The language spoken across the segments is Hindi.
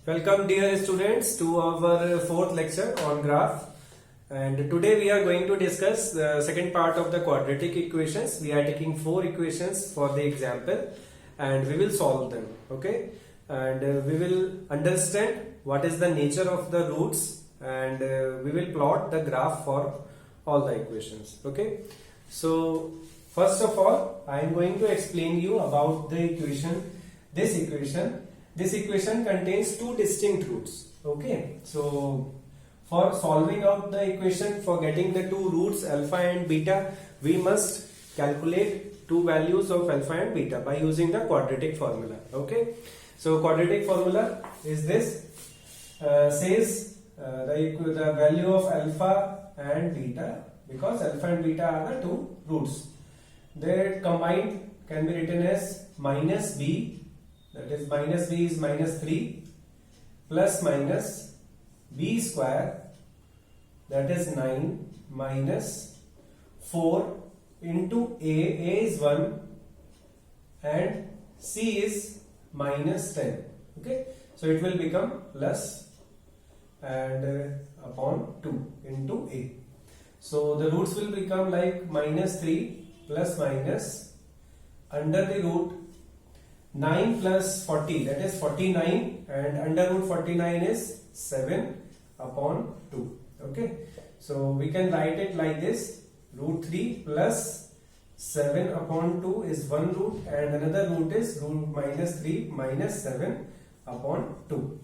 Welcome dear students to our fourth lecture on graph, and today we are going to discuss the second part of the quadratic equations. We are taking four equations for the example and we will solve them, okay, and we will understand what is the nature of the roots and we will plot the graph for all the equations, okay. So first of all I am going to explain you about the equation. This equation contains two distinct roots, okay. So for solving out the equation, for getting the two roots alpha and beta, we must calculate two values of alpha and beta by using the quadratic formula, okay. So quadratic formula is this, says the value of alpha and beta, because alpha and beta are the two roots. Their combined can be written as minus b, that is minus b is minus 3 plus minus b square, that is 9 minus 4 into a is 1 and c is minus 10, okay. So it will become plus and upon 2 into a. So the roots will become like minus 3 plus minus under the root 9 plus 40, that is 49, and under root 49 is 7 upon 2, okay. So we can write it like this, root 3 plus 7 upon 2 is one root and another root is root minus 3 minus 7 upon 2.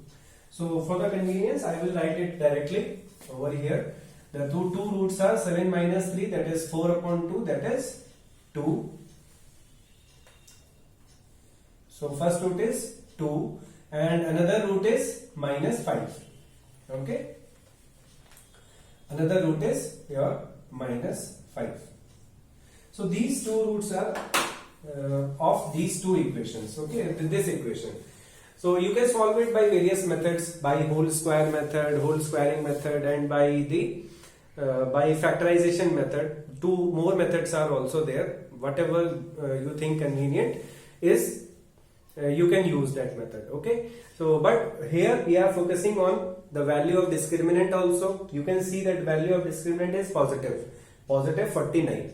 So for the convenience I will write it directly over here. The two roots are 7 minus 3, that is 4 upon 2, that is 2. So first root is 2 and another root is minus 5, okay. Another root is your minus 5. So these two roots are of these two equations, okay, this equation. So you can solve it by various methods, by whole square method, whole squaring method, and by the by factorization method. Two more methods are also there. Whatever you think convenient is, you can use that method, okay. So but here we are focusing on the value of discriminant also. You can see that value of discriminant is positive 49.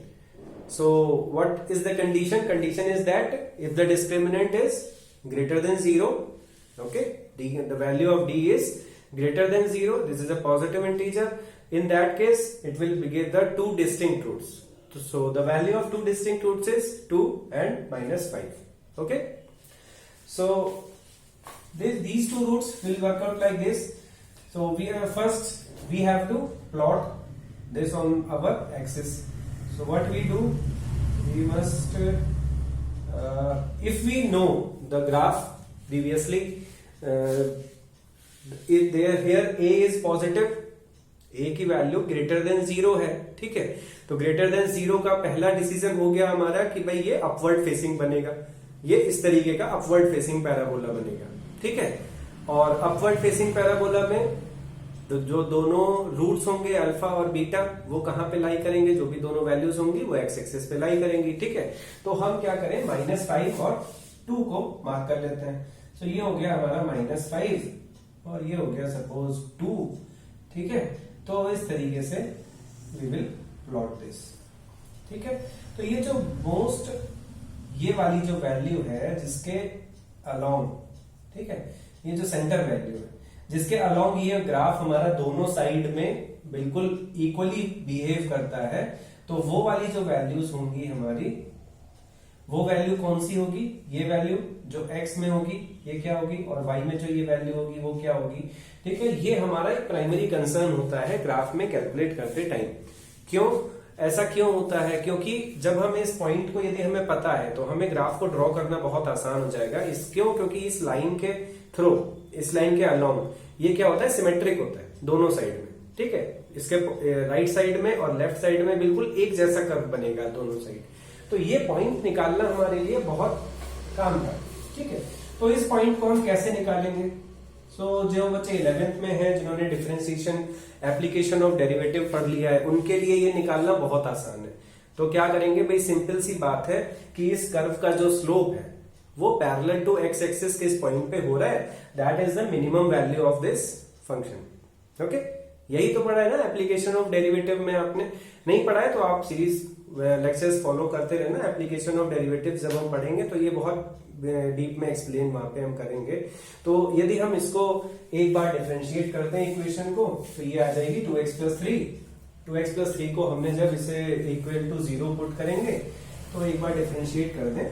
So what is the condition? Condition is that if the discriminant is greater than 0, okay, the value of d is greater than 0, this is a positive integer, in that case it will give the two distinct roots. So the value of two distinct roots is 2 and minus 5, okay. So these two roots will work out like this. So we have to plot this on our axis. So what we do, we must if we know the graph previously, here a is positive, a की वैल्यू ग्रेटर देन 0 है, ठीक है. तो ग्रेटर देन 0 का पहला डिसीजन हो गया हमारा कि भाई ये अपवर्ड फेसिंग बनेगा, ये इस तरीके का अपवर्ड फेसिंग पैराबोला बनेगा, ठीक है. और अपवर्ड फेसिंग पैराबोला में जो दोनों रूट्स होंगे अल्फा और बीटा, वो कहां पे लाई करेंगे, जो भी दोनों वैल्यूज होंगी वो एक्स एक्सिस पे लाई करेंगी, ठीक है. तो हम क्या करें, माइनस 5 और 2 को मार्क कर लेते हैं. तो ये हो गया हमारा माइनस 5 और ये हो गया सपोज 2, ठीक है. तो इस तरीके से वी विल प्लॉट दिस, ठीक है. तो ये जो मोस्ट ये वाली जो वैल्यू है जिसके अलोंग, ठीक है, ये जो सेंटर वैल्यू है जिसके अलोंग ये ग्राफ हमारा दोनों साइड में बिल्कुल इक्वली बिहेव करता है, तो वो वाली जो वैल्यूज होंगी हमारी, वो वैल्यू कौन सी होगी, ये वैल्यू जो x में होगी ये क्या होगी, और y में जो ये वैल्यू होगी वो क्या होगी, ठीक है. ये हमारा एक प्राइमरी कंसर्न होता है ग्राफ में कैलकुलेट करते टाइम. क्यों ऐसा क्यों होता है, क्योंकि जब हम इस पॉइंट को यदि हमें पता है तो हमें ग्राफ को ड्रॉ करना बहुत आसान हो जाएगा. क्योंकि इस लाइन के थ्रू, इस लाइन के अलोंग ये क्या होता है, सिमेट्रिक होता है दोनों साइड में, ठीक है. इसके राइट साइड में और लेफ्ट साइड में बिल्कुल एक जैसा कर्व बनेगा दोनों साइड. तो ये पॉइंट निकालना हमारे लिए बहुत काम था, ठीक है. तो इस पॉइंट को हम कैसे निकालेंगे. सो जो बच्चे 11th में हैं, जिन्होंने डिफरेंशिएशन एप्लीकेशन ऑफ डेरिवेटिव पढ़ लिया है, उनके लिए ये निकालना बहुत आसान है. तो क्या करेंगे भाई, सिंपल सी बात है कि इस कर्व का जो स्लोप है वो पैरेलल टू एक्स एक्सिस किस पॉइंट पे हो रहा है, that is the minimum value of this function. Okay, यही तो पढ़ा है ना एप्लीकेशन ऑफ डेरिवेटिव में। आपने नहीं पढ़ा है तो आप सीरीज लेक्चर्स फॉलो करते रहना। एप्लीकेशन ऑफ डेरिवेटिव जब हम पढ़ेंगे तो ये बहुत डीप में एक्सप्लेन वहां पे हम करेंगे। तो यदि हम इसको एक बार डिफरेंशिएट करते हैं इक्वेशन को, तो ये आ जाएगी 2x प्लस 3। 2x प्लस 3 को हमने जब इसे इक्वल टू 0 पुट करेंगे तो एक बार डिफरेंशिएट कर दें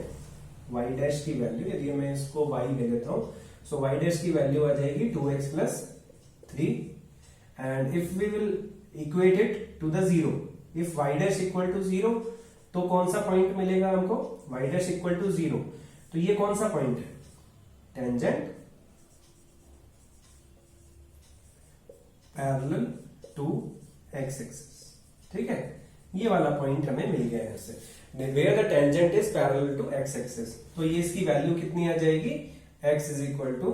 y डैश की वैल्यू, यदि मैं इसको y ले लेता हूं, सो y डैश की वैल्यू आ जाएगी 2x plus 3 and if we will equate it to the 0, इफ y डैश इक्वल टू 0 तो कौन सा पॉइंट मिलेगा हमको, y डैश इक्वल टू 0, तो ये कौन सा पॉइंट है, tangent parallel to X axis. ठीक है, ये वाला पॉइंट हमें मिल गया है इससे, where the tangent is parallel to X axis. तो ये इसकी वैल्यू कितनी आ जाएगी, x is equal to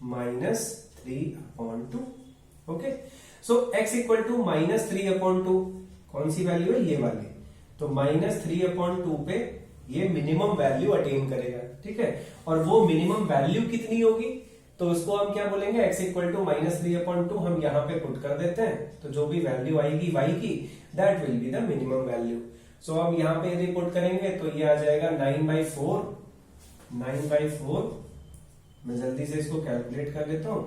-3/2। Okay, so x equal to -3/2 कौन सी वैल्यू है, ये वाली। तो -3/2 पे ये मिनिमम वैल्यू अटेन करेगा। ठीक है, और वो मिनिमम वैल्यू कितनी होगी, तो उसको हम क्या बोलेंगे, x इक्वल टू -3/2 हम यहाँ पे पुट कर देते हैं, तो जो भी वैल्यू आएगी y की, that will be the minimum value. So अब यहाँ पे यदि पुट करेंगे तो ये आ जाएगा 9/4। 9/4 मैं जल्दी से इसको कैलकुलेट कर लेता हूं,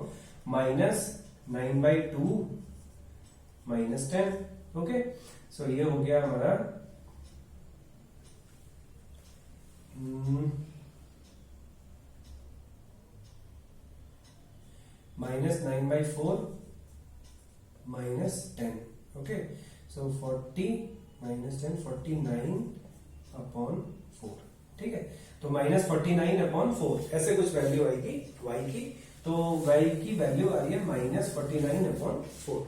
-9/2 -10। ओके, सो ये हो गया हमारा -9/4 -10। ओके, सो 40 -10 49/4। ठीक है, तो -49/4 ऐसे कुछ वैल्यू आएगी y की, तो y की वैल्यू आ रही है -49/4।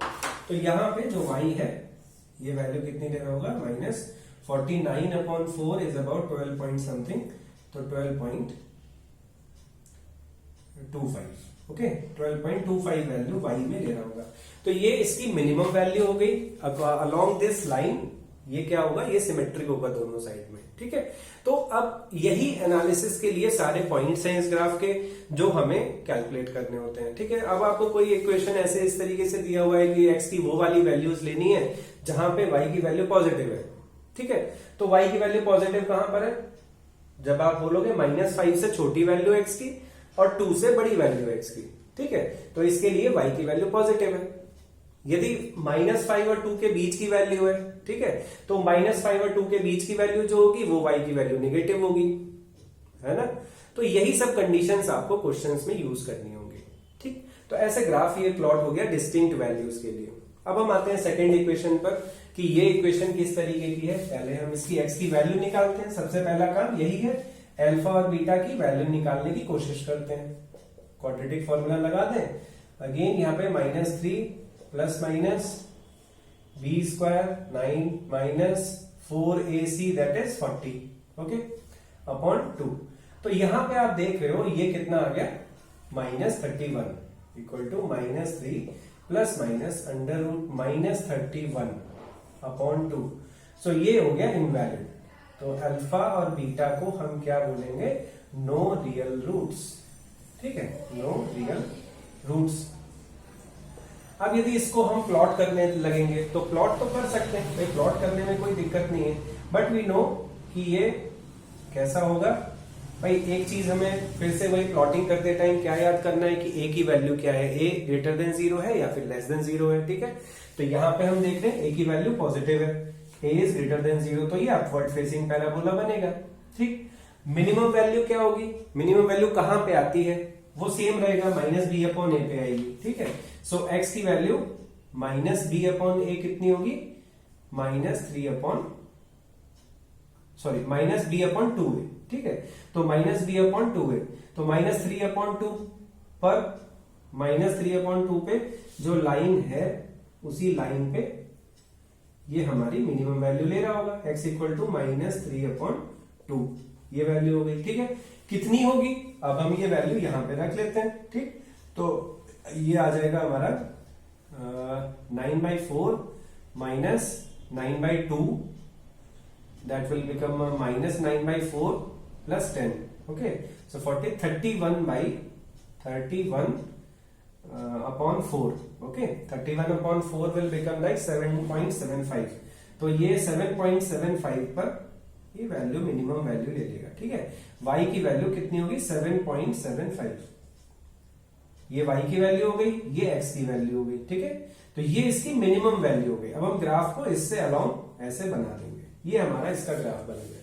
तो यहाँ पे जो y है ये वैल्यू कितनी दे रहा होगा, -49/4 इज अबाउट 12 पॉइंट समथिंग, तो 12.25। ओके, 12.25 वैल्यू y में ले रहा होगा। तो ये इसकी मिनिमम वैल्यू हो गई। अब अलोंग दिस लाइन ये क्या होगा, ये सिमेट्रिक होगा दोनों साइड में। ठीक है, तो अब यही एनालिसिस के लिए सारे पॉइंट्स हैं इस ग्राफ के जो हमें कैलकुलेट करने होते हैं। ठीक है, अब आपको कोई इक्वेशन ऐसे इस तरीके से दिया हुआ है कि x की वो वाली वैल्यूज लेनी है जहां पे y की वैल्यू पॉजिटिव है। ठीक है, तो y की वैल्यू पॉजिटिव कहां पर है, जब आप बोलोगे -5 से छोटी वैल्यू x की और 2 से बड़ी वैल्यू x की। ठीक है, तो इसके लिए y की वैल्यू पॉजिटिव है। यदि -5 और 2 के बीच की वैल्यू है, ठीक है, तो -5 और 2 के बीच की वैल्यू जो होगी वो y की वैल्यू नेगेटिव होगी, है ना। तो यही सब कंडीशंस आपको क्वेश्चंस में यूज करनी होंगी। ठीक, तो ऐसे ग्राफ ये प्लॉट हो गया डिस्टिंक्ट वैल्यूज के लिए। अब हम आते हैं सेकंड इक्वेशन पर कि ये इक्वेशन किस तरीके की है। पहले हम इसकी x की वैल्यू निकालते हैं, सबसे पहला काम यही है, अल्फा और बीटा की वैल्यू निकालने की कोशिश करते हैं। क्वाड्रेटिक फॉर्मूला लगा दें, अगेन यहाँ पे -3 plus minus b² 9 minus 4ac that is 40, okay, upon 2। तो यहां पे आप देख रहे हो ये कितना आ गया, -31 equal to -3 plus minus under root -31 upon 2। So ये हो गया इनवैलिड। तो अल्फा और बीटा को हम क्या बोलेंगे, नो रियल रूट्स। ठीक है, नो रियल रूट्स। अब यदि इसको हम प्लॉट करने लगेंगे तो प्लॉट तो कर सकते हैं भाई, प्लॉट करने में कोई दिक्कत नहीं है, बट वी नो कि ये कैसा होगा भाई। एक चीज हमें फिर से वही प्लॉटिंग करते टाइम क्या याद करना है कि a की वैल्यू क्या है, a ग्रेटर देन 0 है या फिर लेस देन 0 है। ठीक है, तो यहां पे हम देख रहे हैं a की वैल्यू पॉजिटिव है, a इज ग्रेटर देन 0, तो ये अपवर्ड फेसिंग पैराबोला बनेगा। ठीक, मिनिमम वैल्यू क्या होगी, मिनिमम वैल्यू कहां पे आती है, वो सेम रहेगा, -b/a पे आएगी। ठीक है, सो x की वैल्यू -b/a कितनी होगी, -b/2a। ठीक है, तो -b/2a, तो -3/2 पर -3/2 पे जो लाइन है उसी लाइन पे ये हमारी मिनिमम वैल्यू ले रहा होगा, x इक्वल टू -3/2 ये वैल्यू हो गई। ठीक है, कितनी होगी, अब हम ये वैल्यू यहां पे रख लेते हैं। ठीक, तो ये आ जाएगा हमारा 9/4 -9/2 that will become -9/4 plus 10. Okay, so 31 by 31 upon 4. Okay, 31 upon 4 will become like 7.75. तो ये 7.75 पर ये वैल्यू मिनिमम वैल्यू ले लेगा. ठीक है, y की वैल्यू कितनी होगी 7.75. ये y की वैल्यू हो गई, ये x की वैल्यू हो गई. ठीक है, तो ये इसकी मिनिमम वैल्यू हो गई. अब हम ग्राफ को इससे अलोंग ऐसे बना देंगे. ये हमारा इसका ग्राफ बन गया.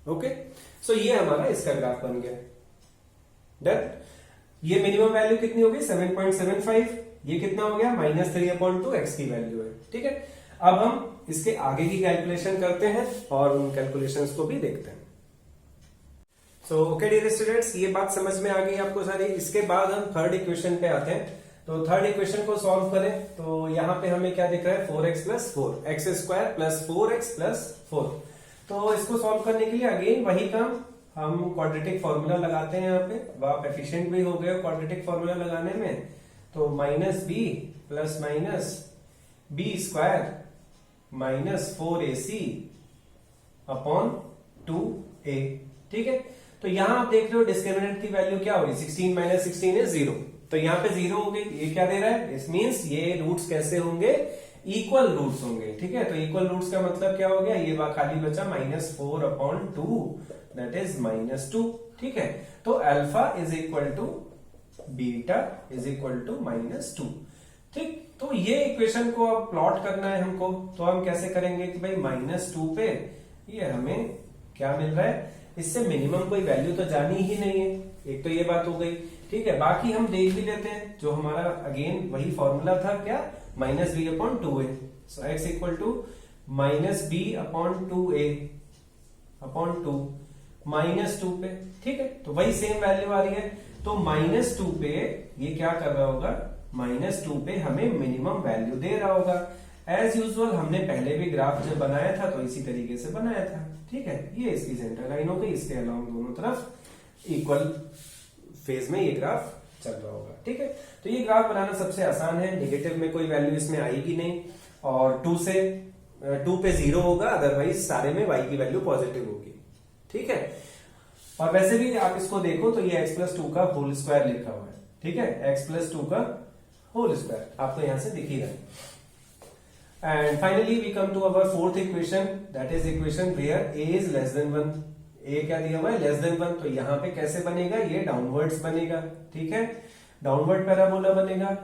ओके, सो ये हमारा इसका ग्राफ बन गया. डन. ये मिनिमम वैल्यू कितनी होगी 7.75. ये कितना हो गया -3/2 x की वैल्यू है. ठीक है, अब हम इसके आगे की कैलकुलेशन करते हैं और उन कैलकुलेशंस को भी देखते हैं. सो ओके डियर स्टूडेंट्स, ये बात समझ में आ गई आपको सारी. इसके बाद हम थर्ड इक्वेशन पे आते हैं. तो थर्ड इक्वेशन को सॉल्व करें तो यहाँ पे हमें क्या दिख रहा है 4x + 4 x² + 4x + 4. तो इसको सॉल्व करने के लिए अगेन वही काम, हम क्वाड्रेटिक फॉर्मूला लगाते हैं यहाँ पे. अब आप एफिशिएंट भी हो गए क्वाड्रेटिक फॉर्मूला लगाने में. तो -b ± b² - 4ac upon 2a. ठीक है, तो यहां आप देख रहे हो डिस्क्रिमिनेंट की वैल्यू क्या होगी 16 - 16 is 0. तो यहाँ पे 0 हो गई. ये क्या दे रहा है, इट मींस ये रूट्स कैसे होंगे, इक्वल रूट्स होंगे. ठीक है, तो इक्वल रूट्स का मतलब क्या हो गया, ये खाली बचा -4/2 दैट इज -2. ठीक है, तो alpha is equal to beta is equal to -2. ठीक, तो ये इक्वेशन को अब प्लॉट करना है हमको. तो हम कैसे करेंगे कि भाई -2 पे ये हमें क्या मिल रहा है, इससे मिनिमम कोई वैल्यू तो जानी ही नहीं है. एक तो ये बात हो गई. ठीक है, बाकी हम देख भी लेते हैं जो हमारा अगेन वही फॉर्मूला था क्या -b/2a. So x equal to -b/2a upon 2 -2 पे. ठीक है, तो वही सेम वैल्यू आ रही है. तो -2 पे ये क्या कर रहा होगा, -2 पे हमें मिनिमम वैल्यू दे रहा होगा. एज यूजुअल हमने पहले भी ग्राफ जब बनाया था तो इसी तरीके से बनाया था. ठीक है, ये इसकी सेंटर लाइन हो गई. इसके अलावा दोनों तरफ इक्वल फेज में ये ग्राफ चल रहा होगा. ठीक है, तो ये ग्राफ बनाना सबसे आसान है. नेगेटिव में कोई वैल्यू इसमें आएगी नहीं और 2 पे 0 होगा, अदरवाइज सारे में y की वैल्यू पॉजिटिव होगी. ठीक है, और वैसे भी आप इसको देखो तो ये x + 2 का होल स्क्वायर लिखा हुआ है. ठीक है, x + 2 का होल स्क्वायर आपको यहां से दिख ही रहा है. And finally we come to our fourth equation, that is equation where a is less than 1. a क्या दिया हुआ है <1. तो यहां पे कैसे बनेगा, ये डाउनवर्ड्स बनेगा. ठीक है, डाउनवर्ड पैराबोला बनेगा.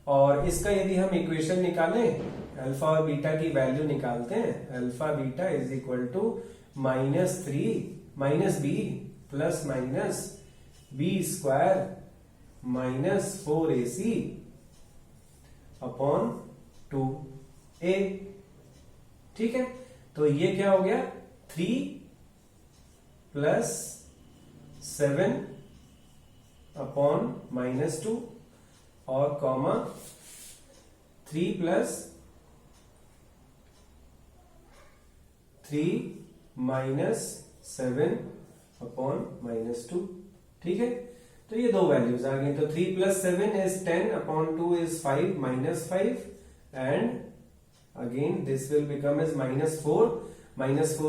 और इसका यदि हम इक्वेशन निकालें, अल्फा और बीटा की वैल्यू निकालते हैं. Alpha beta is equal to -3 -b ± b² - 4ac upon 2a. ठीक है, तो ये क्या हो गया 3 + 7 अपॉन -2 और कॉमा 3 + 7 अपॉन -2. ठीक है, तो ये दो वैल्यूज आ गई. तो 3 + 7 is 10 upon 2 is 5 -5 and again this will become as -4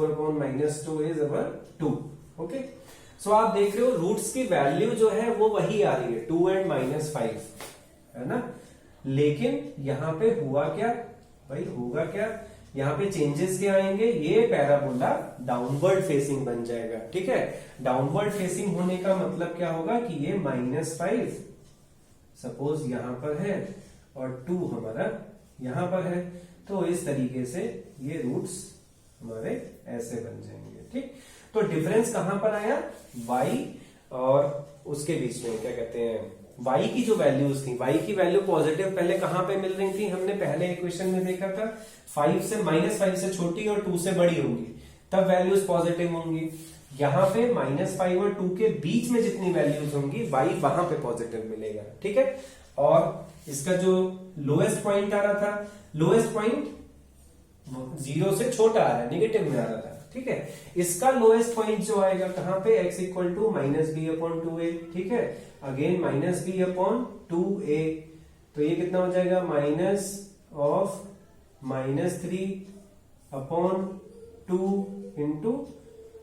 upon -2 is our 2. Okay, so आप देख रहे हो रूट्स की वैल्यू जो है वो वही आ रही है 2 and -5 है ना. लेकिन यहां पे हुआ क्या भाई, होगा क्या, यहाँ पे चेंजेस क्या आएंगे, ये पैराबोला डाउनवर्ड फेसिंग बन जाएगा. ठीक है, डाउनवर्ड फेसिंग होने का मतलब क्या होगा कि ये -5 सपोज यहां पर है और 2 हमारा यहां पर है. तो इस तरीके से ये रूट्स हमारे ऐसे बन जाएंगे. ठीक, तो डिफरेंस कहां पर आया, y और उसके बीच में क्या कहते हैं, y की जो वैल्यूज थी, y की वैल्यू पॉजिटिव पहले कहां पे मिल रही थी, हमने पहले इक्वेशन में देखा था 5 से -5 से छोटी और 2 से बड़ी होंगी तब वैल्यूज पॉजिटिव होंगी. यहां पे -5 और 2 के बीच में जितनी वैल्यूज होंगी y वहां पे पॉजिटिव मिलेगा. ठीक है, और इसका जो लोएस्ट पॉइंट आ रहा था, लोएस्ट पॉइंट 0 से छोटा आ रहा है, नेगेटिव में आ रहा था. ठीक है, इसका लोएस्ट पॉइंट जो आएगा कहां पे, x इक्वल टू -b/2a. ठीक है, अगेन -b/2a. तो ये कितना हो जाएगा -3 upon 2 into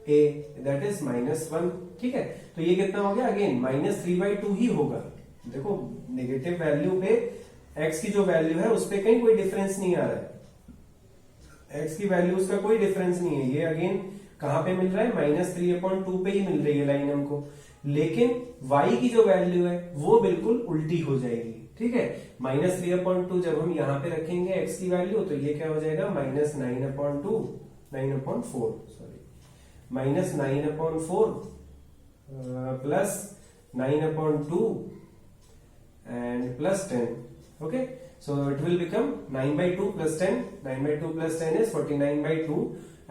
A that is -1। ठीक है, तो ये कितना हो गया, अगेन -3/2 ही होगा। देखो नेगेटिव वैल्यू पे x की जो वैल्यू है उस पे कहीं कोई डिफरेंस नहीं आ रहा है, x की वैल्यूज का कोई डिफरेंस नहीं है। ये अगेन कहां पे मिल रहा है, -3/2 पे ही मिल रही है लाइन हमको, लेकिन y की जो वैल्यू है वो बिल्कुल उल्टी हो जाएगी। ठीक है, -3/2 जब हम यहां पे रखेंगे x की वैल्यू, तो ये क्या हो जाएगा, -9/4 sorry -9/4 plus 9/2 and plus 10। Okay, so it will become 9/2 plus 10, 9/2 plus 10 is 49/2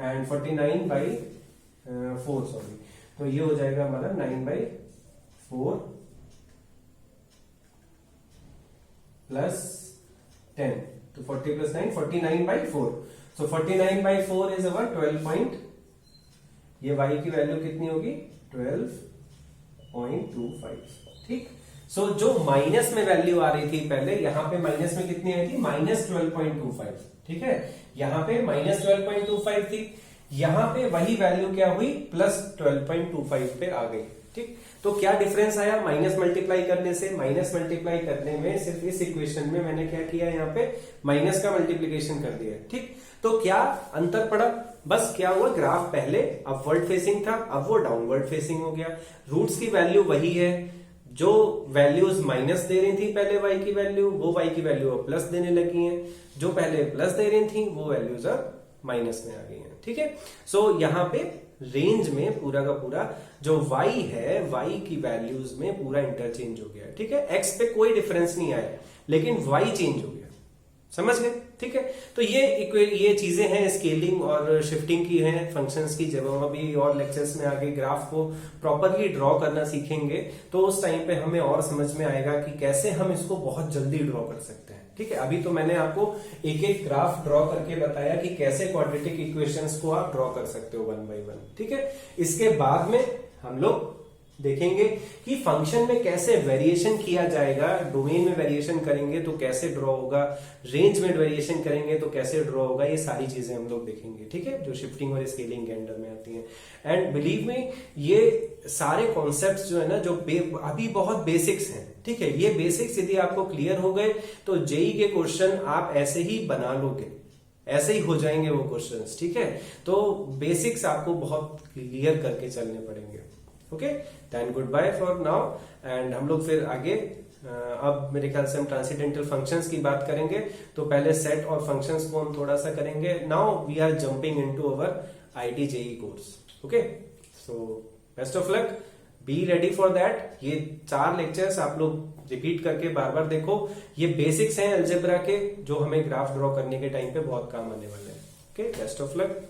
and 49/4 sorry, तो ये हो जाएगा हमारा 9/4 प्लस 10, तो 40 plus 9 49/4, so 49/4 is our 12 point, ये y की वैल्यू कितनी होगी, 12.25। ठीक, सो जो माइनस में वैल्यू आ रही थी पहले, यहां पे माइनस में कितनी आई थी, -12.25। ठीक है, यहां पे -12.25 थी, यहां पे वही वैल्यू क्या हुई, +12.25 पे आ गई। ठीक, तो क्या डिफरेंस आया माइनस मल्टीप्लाई करने से, माइनस मल्टीप्लाई करने में सिर्फ इस इक्वेशन में मैंने क्या किया, यहाँ पे माइनस का मल्टीप्लीकेशन कर दिया। ठीक, तो क्या अंतर पड़ा, बस क्या हुआ, ग्राफ पहले अपवर्ड फेसिंग था, अब वो डाउनवर्ड फेसिंग हो गया। रूट्स की वैल्यू वही है, जो वैल्यूज माइनस दे रही थी पहले y की वैल्यू, वो y की वैल्यू अब प्लस देने लगी हैं, जो पहले प्लस दे रही थी वो वैल्यूज अब माइनस में आ गई हैं। ठीक है, सो यहाँ पे रेंज में पूरा का पूरा जो y है, y की वैल्यूज में पूरा इंटरचेंज हो गया। ठीक है, x पे कोई डिफरेंस नहीं आया, लेकिन y चेंज हो गया, समझ गए। ठीक है, तो ये चीजें हैं स्केलिंग और शिफ्टिंग की हैं फंक्शंस की। जब हम अभी और लेक्चर्स में आगे ग्राफ को प्रॉपरली ड्रॉ करना सीखेंगे, तो उस टाइम पे हमें और समझ में आएगा कि कैसे हम इसको बहुत जल्दी ड्रॉ कर सकते हैं। ठीक है, अभी तो मैंने आपको एक एक ग्राफ ड्रॉ करके बताया कि कैसे क्वाड्रेटिक इक्वेशंस को आप ड्रॉ कर सकते हो 1 by 1। ठीक है, इसके बाद में हम लोग देखेंगे कि फंक्शन में कैसे वेरिएशन किया जाएगा, डोमेन में वेरिएशन करेंगे तो कैसे ड्रॉ होगा, रेंज में वेरिएशन करेंगे तो कैसे ड्रॉ होगा, ये सारी चीजें हम लोग देखेंगे। ठीक है, जो शिफ्टिंग और स्केलिंग के अंडर में आती हैं। एंड बिलीव मी, ये सारे कॉन्सेप्ट्स जो है ना, जो अभी बहुत बेसिक्स हैं। ठीक है, ये बेसिक्स यदि आपको क्लियर हो गए तो जेई के क्वेश्चन आप ऐसे ही बना लोगे, ऐसे ही हो जाएंगे वो क्वेश्चंस। ठीक है, तो बेसिक्स आपको बहुत क्लियर करके चलने पड़ेंगे। Okay, then goodbye for now, and हम लोग फिर आगे अब मेरे ख्याल से हम ट्रांसेंडेंटल फंक्शंस की बात करेंगे। तो पहले सेट और फंक्शंस को हम थोड़ा सा करेंगे। Now we are jumping into our IIT JEE course. Okay, so best of luck, be ready for that. ये 4 लेक्चर्स आप लोग रिपीट करके बार बार देखो, ये बेसिक्स हैं अलजेब्रा के, जो हमें ग्राफ ड्रॉ करने के टाइम पे बहुत काम आने वाले हैं। Okay, best of luck.